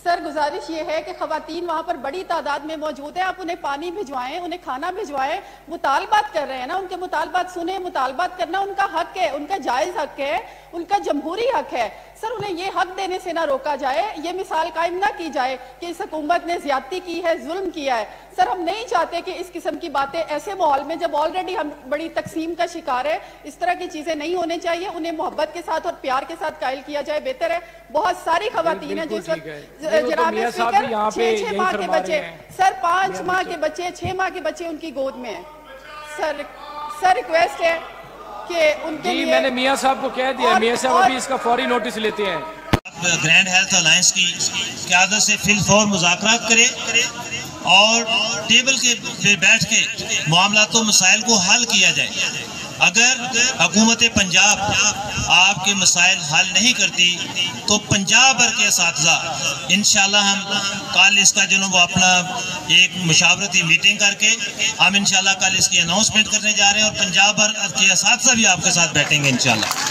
سر گزارش یہ ہے کہ خواتین وہاں پر بڑی تعداد میں موجود ہیں، آپ انہیں پانی بھجوائیں، انہیں کھانا بھجوائیں، مطالبات کر رہے ہیں نا، ان کے مطالبات سنیں، مطالبات کرنا ان کا حق ہے، ان کا جائز حق ہے، ان کا جمہوری حق ہے۔ سر انہیں یہ حق دینے سے نہ روکا جائے، یہ مثال قائم نہ کی جائے کہ اس حکومت نے زیادتی کی ہے، ظلم کیا ہے۔ سر ہم نہیں چاہتے کہ اس قسم کی باتیں ایسے ماحول میں جب آلریڈی ہم بڑی تقسیم کا شکار ہے، اس طرح کی چیزیں نہیں ہونے چاہیے، انہیں محبت کے ساتھ اور پیار کے ساتھ قائل کیا جائے بہتر ہے۔ بہت ساری خواتین ہیں جس وقت جناب اسپیکر 6 ماہ کے بچے، سر 5 ماہ کے بچے، 6 ماہ کے بچے ان کی گود میں ہیں۔ سر ریکویسٹ ہے کہ ان کے لیے، میں نے میاں صاحب کو کہہ دیا، میاں صاحب ابھی اس کا فوری نوٹس لیتے ہیں۔ گرینڈ ہیلتھ الائنس کی قیادت سے فی الفور مذاکرات کرے اور ٹیبل کے پہ بیٹھ کے معاملات و مسائل کو حل کیا جائے۔ اگر حکومت پنجاب آپ کے مسائل حل نہیں کرتی تو پنجاب بھر کے اساتذہ انشاءاللہ ہم کل اس کا وہ اپنا ایک مشاورتی میٹنگ کر کے ہم انشاءاللہ کل اس کی اناؤنسمنٹ کرنے جا رہے ہیں اور پنجاب بھر کے اساتذہ بھی آپ کے ساتھ بیٹھیں گے انشاءاللہ۔